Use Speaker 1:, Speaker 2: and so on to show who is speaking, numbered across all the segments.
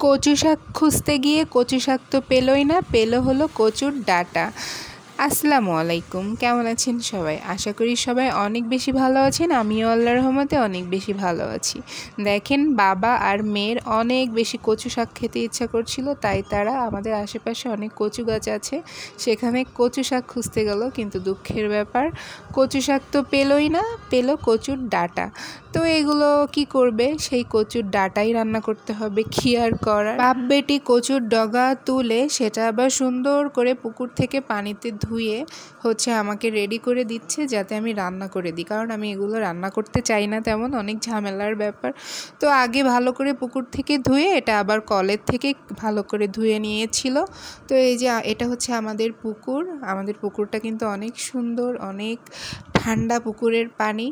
Speaker 1: কচু শাক খুঁজতে গিয়ে কচু শাক তো পেলই না, পেল হলো কচুর ডাঁটা। আসসালামু আলাইকুম, কেমন আছেন সবাই? আশা করি সবাই অনেক বেশি ভালো আছেন। আমিও আল্লাহর রহমতে অনেক বেশি ভালো আছি। দেখেন, বাবা আর মেয়ের অনেক বেশি কচু শাক খেতে ইচ্ছা করছিল, তাই তারা আমাদের আশেপাশে অনেক কচু গাছ আছে, সেখানে কচু শাক খুঁজতে গেল। কিন্তু দুঃখের ব্যাপার, কচু শাক তো পেলই না, পেল কচুর ডাঁটা। তো এগুলো কি করবে, সেই কচুর ডাঁটাই রান্না করতে হবে, কি আর করার। বাপ বেটি কচুর ডগা তুলে সেটা আবার সুন্দর করে পুকুর থেকে পানিতে ধুয়ে আমাকে রেডি করে দিচ্ছে, যাতে আমি রান্না করে দিই। কারণ আমি এগুলো রান্না করতে চাই না, তেমন অনেক ঝামেলার ব্যাপার। তো আগে ভালো করে পুকুর থেকে ধুয়ে এটা আবার কলের থেকে ভালো করে ধুয়ে নিয়েছিল। তো এই যে এটা আমাদের পুকুর। আমাদের পুকুরটা কিন্তু অনেক সুন্দর, অনেক ঠান্ডা পুকুরের পানি।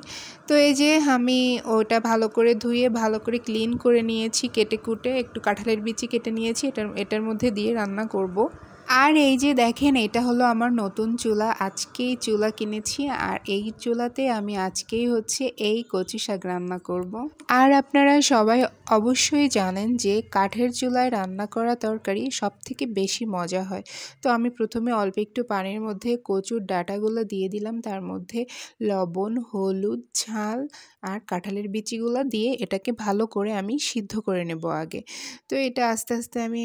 Speaker 1: তো এই যে আমি ওটা ভালো করে ধুয়ে ভালো করে ক্লিন করে নিয়েছি, কেটে কুটে একটু কাঁঠালের বিচি কেটে নিয়েছি, এটার মধ্যে দিয়ে রান্না করব। আর এই যে দেখেন, এটা হলো আমার নতুন চুলা। আজকেই চুলা কিনেছি, আর এই চুলাতে আমি আজকেই এই কচু শাক রান্না করব। আর আপনারা সবাই অবশ্যই জানেন যে কাঠের চুলায় রান্না করা তরকারি সব থেকে বেশি মজা হয়। তো আমি প্রথমে অল্প একটু পানির মধ্যে কচুর ডাঁটাগুলো দিয়ে দিলাম, তার মধ্যে লবণ, হলুদ, ঝাল আর কাঁঠালের বিচিগুলো দিয়ে এটাকে ভালো করে আমি সিদ্ধ করে নেব আগে। তো এটা আস্তে আস্তে আমি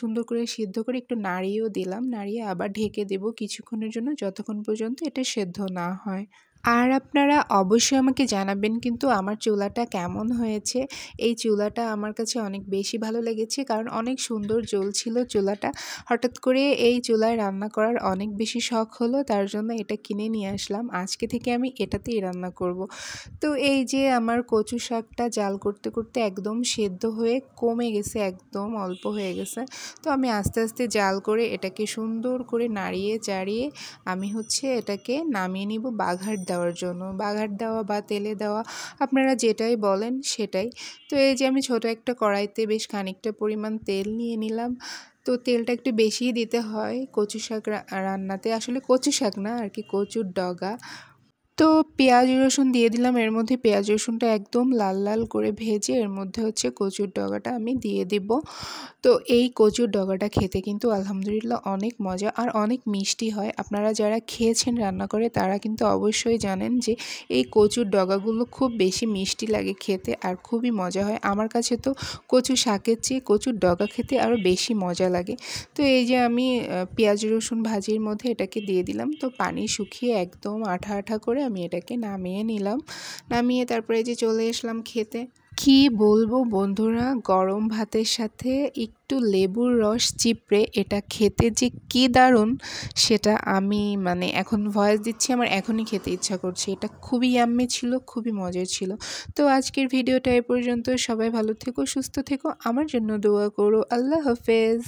Speaker 1: সুন্দর করে সিদ্ধ করে একটু নাড়িয়েও দিলাম, নাড়িয়ে আবার ঢেকে দেব কিছুক্ষণের জন্য, যতক্ষণ পর্যন্ত এটা সেদ্ধ না হয়। আর আপনারা অবশ্যই আমাকে জানাবেন কিন্তু আমার চুলাটা কেমন হয়েছে। এই চুলাটা আমার কাছে অনেক বেশি ভালো লেগেছে, কারণ অনেক সুন্দর জ্বলছিল চুলাটা। হঠাৎ করে এই চুলায় রান্না করার অনেক বেশি শখ হলো, তার জন্য এটা কিনে নিয়ে আসলাম। আজকে থেকে আমি এটাতেই রান্না করব। তো এই যে আমার কচু শাকটা জাল করতে করতে একদম সেদ্ধ হয়ে কমে গেছে, একদম অল্প হয়ে গেছে। তো আমি আস্তে আস্তে জাল করে এটাকে সুন্দর করে নাড়িয়ে চাড়িয়ে আমি এটাকে নামিয়ে নিব বাঘার দেওয়ার জন্য। বাঘার দেওয়া বা তেলে দেওয়া, আপনারা যেটাই বলেন সেটাই। তো এই যে আমি ছোট একটা কড়াইতে বেশ খানিকটা পরিমাণ তেল নিয়ে নিলাম। তো তেলটা একটু বেশিই দিতে হয় কচু শাক রান্নাতে, আসলে কচু শাক না আর কি, কচুর ডগা। তো পেঁয়াজ রসুন দিয়ে দিলাম এর মধ্যে। পেঁয়াজ রসুনটা একদম লাল লাল করে ভেজে এর মধ্যে কচুর ডগাটা আমি দিয়ে দিব। তো এই কচুর ডগাটা খেতে কিন্তু আলহামদুলিল্লাহ অনেক মজা আর অনেক মিষ্টি হয়। আপনারা যারা খেয়েছেন রান্না করে তারা কিন্তু অবশ্যই জানেন যে এই কচুর ডগাগুলো খুব বেশি মিষ্টি লাগে খেতে আর খুবই মজা হয়। আমার কাছে তো কচু শাকের চেয়ে কচুর ডগা খেতে আরও বেশি মজা লাগে। তো এই যে আমি পেঁয়াজ রসুন ভাজির মধ্যে এটাকে দিয়ে দিলাম। তো পানি শুকিয়ে একদম আঠা আঠা করে আমি এটাকে নামিয়ে নিলাম। নামিয়ে তারপরে যে চলে আসলাম খেতে। কি বলবো বন্ধুরা, গরম ভাতের সাথে একটু লেবুর রস চিপড়ে এটা খেতে যে কি দারুণ, সেটা আমি এখন ভয়েস দিচ্ছি, আমার এখনই খেতে ইচ্ছা করছে। এটা খুবই ইয়াম্মি ছিল, খুবই মজার ছিল। তো আজকের ভিডিওটা এ পর্যন্ত। সবাই ভালো থেকো, সুস্থ থেকো, আমার জন্য দোয়া করো। আল্লাহ হাফেজ।